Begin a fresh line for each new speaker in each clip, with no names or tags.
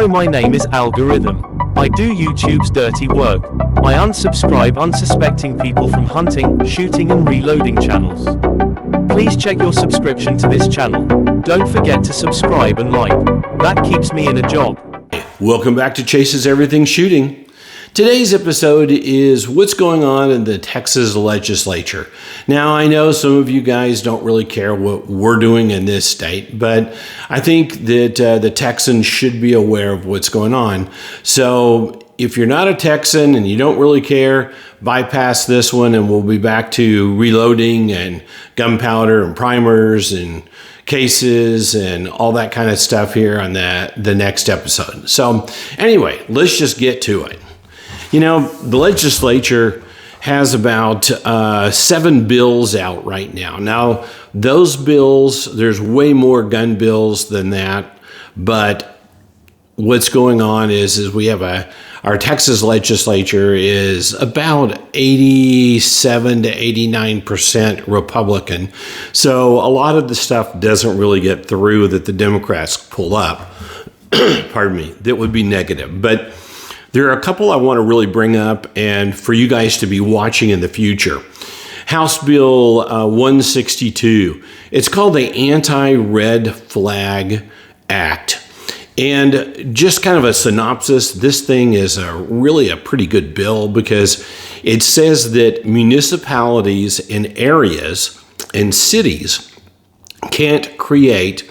Hello, my name is Algorithm. I do YouTube's dirty work. I unsubscribe unsuspecting people from hunting, shooting and reloading channels. Please check your subscription to this channel. Don't forget to subscribe and like. That keeps me in a job.
Welcome back to Chase's Everything Shooting. Today's episode is what's going on in the Texas legislature. Now, I know some of you guys don't really care what we're doing in this state, but I think that the Texans should be aware of what's going on. So if you're not a Texan and you don't really care, bypass this one and we'll be back to reloading and gunpowder and primers and cases and all that kind of stuff here on the next episode. So anyway, let's just get to it. You know, the legislature has about 7 bills out right now. Now, those bills, there's way more gun bills than that, but what's going on is we have our Texas legislature is about 87 to 89% Republican. So a lot of the stuff doesn't really get through that the Democrats pull up, pardon me, that would be negative. But there are a couple I want to really bring up and for you guys to be watching in the future. House Bill 162. It's called the Anti-Red Flag Act. And just kind of a synopsis, this thing is really a pretty good bill because it says that municipalities and areas and cities can't create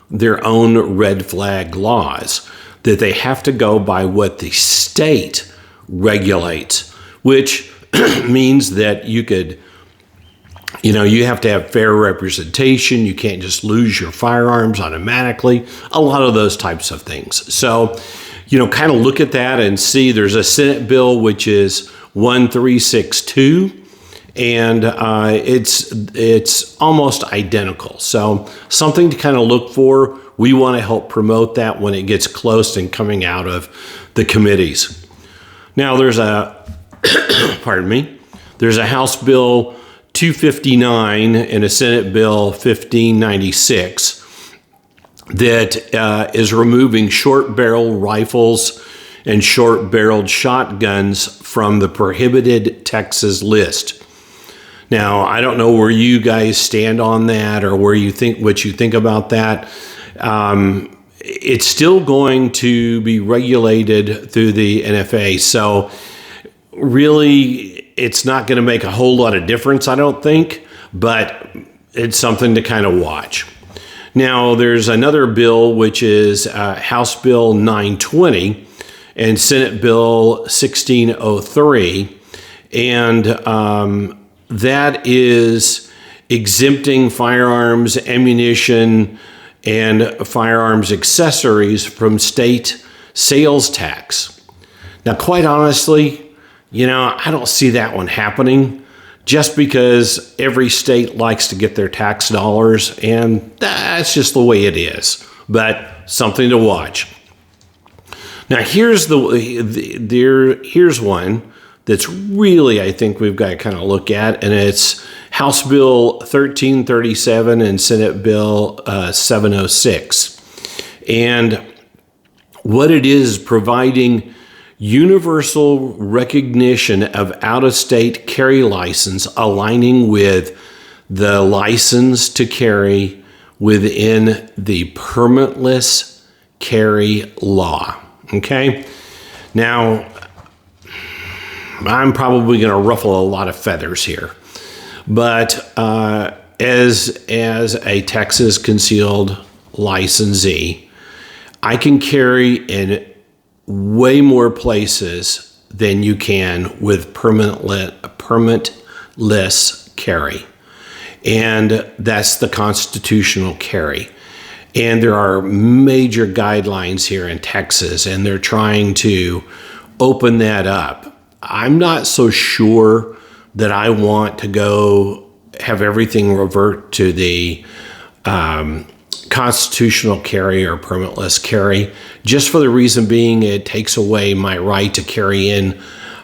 their own red flag laws, that they have to go by what the state regulates, which means that you have to have fair representation. You can't just lose your firearms automatically, a lot of those types of things. So, kind of look at that and see there's a Senate bill, which is 1362, and it's almost identical. So something to kind of look for. We want to help promote that when it gets close and coming out of the committees. Now there's there's a House Bill 259 and a Senate Bill 1596 that is removing short barrel rifles and short barreled shotguns from the prohibited Texas list. Now, I don't know where you guys stand on that or what you think about that. It's still going to be regulated through the NFA. So really, it's not going to make a whole lot of difference, I don't think, but it's something to kind of watch. Now, there's another bill, which is House Bill 920 and Senate Bill 1603. And that is exempting firearms, ammunition, and firearms accessories from state sales tax. Now, quite honestly, I don't see that one happening just because every state likes to get their tax dollars, and that's just the way it is. But something to watch. Now, here's one that's really, I think we've got to kind of look at, and it's House Bill 1337 and Senate Bill 706. And what it is providing universal recognition of out-of-state carry license aligning with the license to carry within the permitless carry law. Okay? Now, I'm probably going to ruffle a lot of feathers here, but as a Texas concealed licensee, I can carry in way more places than you can with permitless carry, and that's the constitutional carry. And there are major guidelines here in Texas, and they're trying to open that up. I'm not so sure that I want to go have everything revert to the constitutional carry or permitless carry, just for the reason being it takes away my right to carry in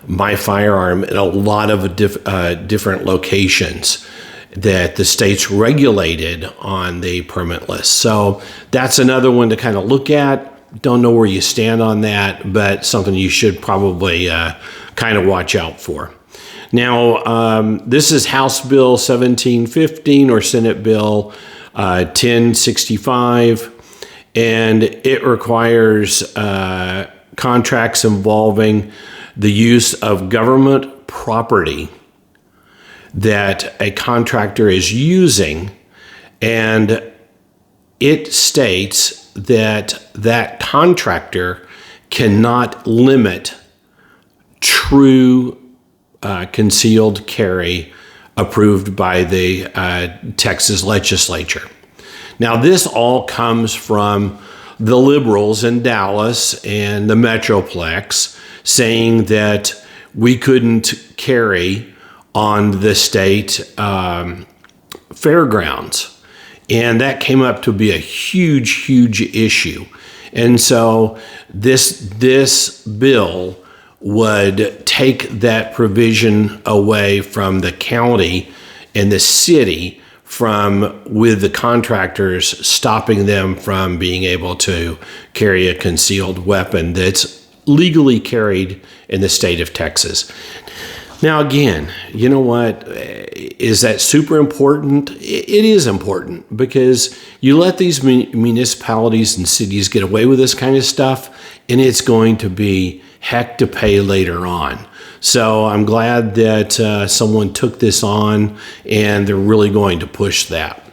my firearm in a lot of different locations that the state's regulated on the permitless. So that's another one to kind of look at. don't know where you stand on that, but something you should probably kind of watch out for. Now, this is House Bill 1715 or Senate Bill 1065, and it requires contracts involving the use of government property that a contractor is using, and it states that that contractor cannot limit true concealed carry approved by the Texas legislature. Now, this all comes from the liberals in Dallas and the Metroplex saying that we couldn't carry on the state fairgrounds. And that came up to be a huge, huge issue. And so this bill would take that provision away from the county and the city with the contractors stopping them from being able to carry a concealed weapon that's legally carried in the state of Texas. Now, again, you know what? Is that super important? It is important because you let these municipalities and cities get away with this kind of stuff, and it's going to be heck to pay later on. So I'm glad that someone took this on, and they're really going to push that.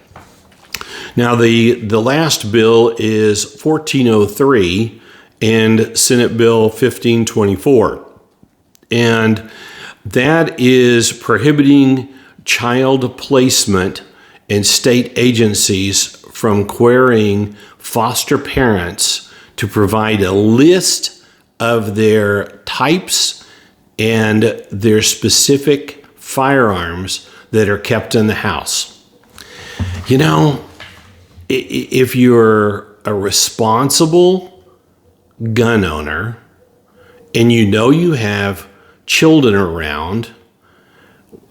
Now, the last bill is 1403 and Senate Bill 1524. And that is prohibiting child placement in state agencies from querying foster parents to provide a list of their types and their specific firearms that are kept in the house. You know, if you're a responsible gun owner and you know you have children around,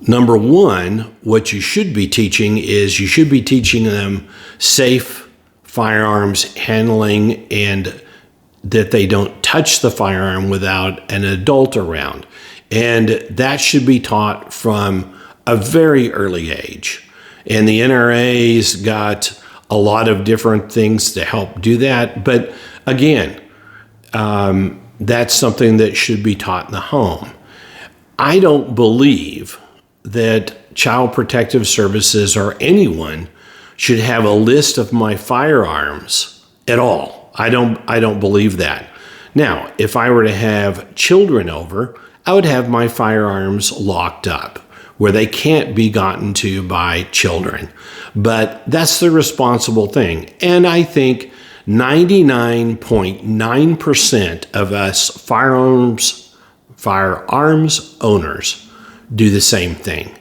number one, what you should be teaching is you should be teaching them safe firearms handling and that they don't touch the firearm without an adult around. And that should be taught from a very early age. And the NRA's got a lot of different things to help do that. But again, that's something that should be taught in the home. I don't believe that Child Protective Services or anyone should have a list of my firearms at all. I don't believe that. Now, if I were to have children over, I would have my firearms locked up where they can't be gotten to by children. But that's the responsible thing. And I think 99.9% of us firearms owners do the same thing.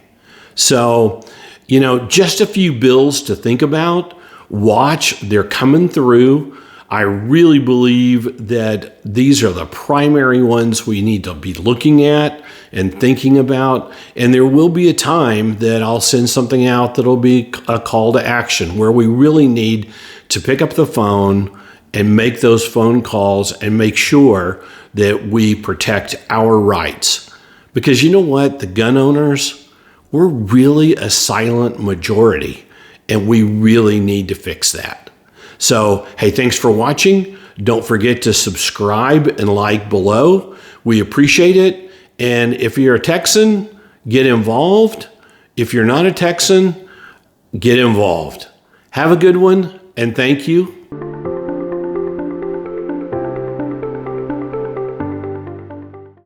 So, you know, just a few bills to think about. Watch, they're coming through. I really believe that these are the primary ones we need to be looking at and thinking about. And there will be a time that I'll send something out that'll be a call to action where we really need to pick up the phone and make those phone calls and make sure that we protect our rights. Because you know what? The gun owners, we're really a silent majority, and we really need to fix that. So, hey, thanks for watching. Don't forget to subscribe and like below. We appreciate it. And if you're a Texan, get involved. If you're not a Texan, get involved. Have a good one, and thank you.